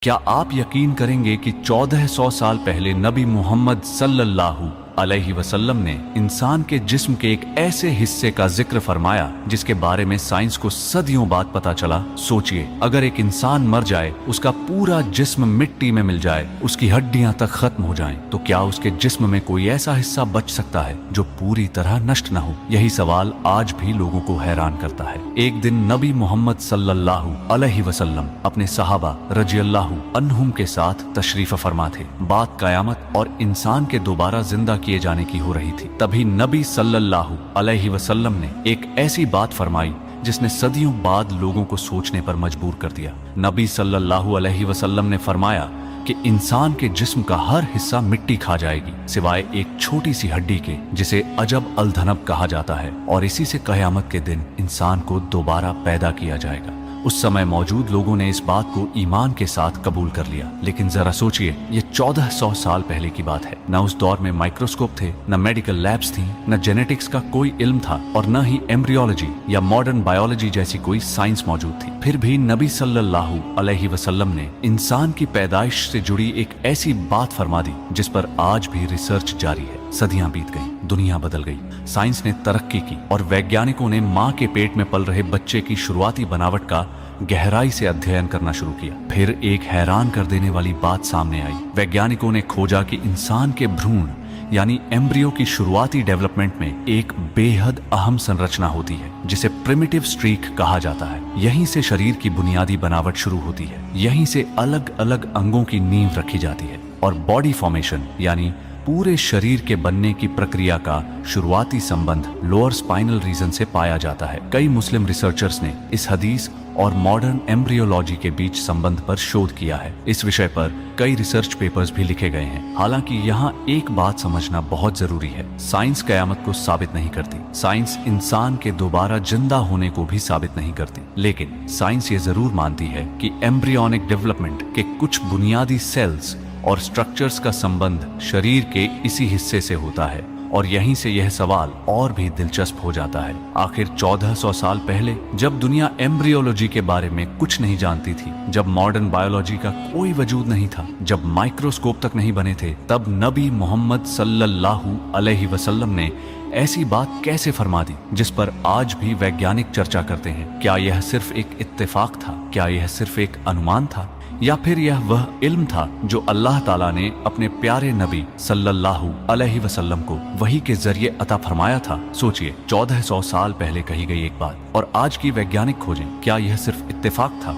क्या आप यकीन करेंगे कि 1400 साल पहले नबी मोहम्मद सल्लल्लाहु अलैहि वसल्लम ने इंसान के जिस्म के एक ऐसे हिस्से का जिक्र फरमाया जिसके बारे में साइंस को सदियों बाद पता चला। सोचिए, अगर एक इंसान मर जाए, उसका पूरा जिस्म मिट्टी में मिल जाए, उसकी हड्डियां तक खत्म हो जाएं, तो क्या उसके जिस्म में कोई ऐसा हिस्सा बच सकता है जो पूरी तरह नष्ट न हो? यही सवाल आज भी लोगों को हैरान करता है। एक दिन नबी मोहम्मद सल्लल्लाहु अलैहि वसल्लम अपने सहाबा रज़ियल्लाहु अन्हुम के साथ तशरीफ फरमा थे। बात कयामत और इंसान के दोबारा जिंदा किए जाने की हो रही थी। तभी नबी सल्लल्लाहु अलैहि वसल्लम ने एक ऐसी बात फरमाई जिसने सदियों बाद लोगों को सोचने पर मजबूर कर दिया। नबी सल्लल्लाहु अलैहि वसल्लम ने फरमाया कि इंसान के जिस्म का हर हिस्सा मिट्टी खा जाएगी सिवाय एक छोटी सी हड्डी के, जिसे अजब अल धनब कहा जाता है, और इसी से कयामत के दिन इंसान को दोबारा पैदा किया जाएगा। उस समय मौजूद लोगों ने इस बात को ईमान के साथ कबूल कर लिया। लेकिन जरा सोचिए, ये 1400 साल पहले की बात है। न उस दौर में माइक्रोस्कोप थे, न मेडिकल लैब्स थी, न जेनेटिक्स का कोई इल्म था, और न ही एम्ब्रियोलॉजी या मॉडर्न बायोलॉजी जैसी कोई साइंस मौजूद थी। फिर भी नबी सल्लल्लाहु अलैहि वसल्लम ने इंसान की पैदाइश से जुड़ी एक ऐसी बात फरमा दी जिस पर आज भी रिसर्च जारी है। सदियां बीत गई, दुनिया बदल गई, साइंस ने तरक्की की और वैज्ञानिकों ने मां के पेट में पल रहे बच्चे की शुरुआती बनावट का गहराई से अध्ययन करना शुरू किया। फिर एक हैरान कर देने वाली बात सामने आई। वैज्ञानिकों ने खोजा कि इंसान के भ्रूण यानी एम्ब्रियो की शुरुआती डेवलपमेंट में एक बेहद अहम संरचना होती है जिसे प्रिमिटिव स्ट्रीक कहा जाता है। यहीं से शरीर की बुनियादी बनावट शुरू होती है, यहीं से अलग अलग अंगों की नींव रखी जाती है, और बॉडी फॉर्मेशन यानी पूरे शरीर के बनने की प्रक्रिया का शुरुआती संबंध लोअर स्पाइनल रीजन से पाया जाता है। कई मुस्लिम रिसर्चर्स ने इस हदीस और मॉडर्न एम्ब्रियोलॉजी के बीच संबंध पर शोध किया है। इस विषय पर कई रिसर्च पेपर्स भी लिखे गए हैं। हालांकि यहाँ एक बात समझना बहुत जरूरी है, साइंस कयामत को साबित नहीं करती, साइंस इंसान के दोबारा जिंदा होने को भी साबित नहीं करती। लेकिन साइंस ये जरूर मानती है कि एम्ब्रियोनिक डेवलपमेंट के कुछ बुनियादी सेल्स और स्ट्रक्चर्स का संबंध शरीर के इसी हिस्से से होता है, और यहीं से यह सवाल और भी दिलचस्प हो जाता है। आखिर 1400 साल पहले, जब दुनिया एम्ब्रियोलॉजी के बारे में कुछ नहीं जानती थी, जब मॉडर्न बायोलॉजी का कोई वजूद नहीं था, जब माइक्रोस्कोप तक नहीं बने थे, तब नबी मोहम्मद सल्लल्लाहु अलैहि वसल्लम ने ऐसी बात कैसे फरमा दी जिस पर आज भी वैज्ञानिक चर्चा करते हैं? क्या यह सिर्फ एक इत्तेफाक था? क्या यह सिर्फ एक अनुमान था? या फिर यह वह इल्म था जो अल्लाह ताला ने अपने प्यारे नबी सल्लल्लाहु अलैहि वसल्लम को वही के जरिए अता फरमाया था? सोचिए, 1400 साल पहले कही गई एक बात और आज की वैज्ञानिक खोजें, क्या यह सिर्फ इत्तेफाक था?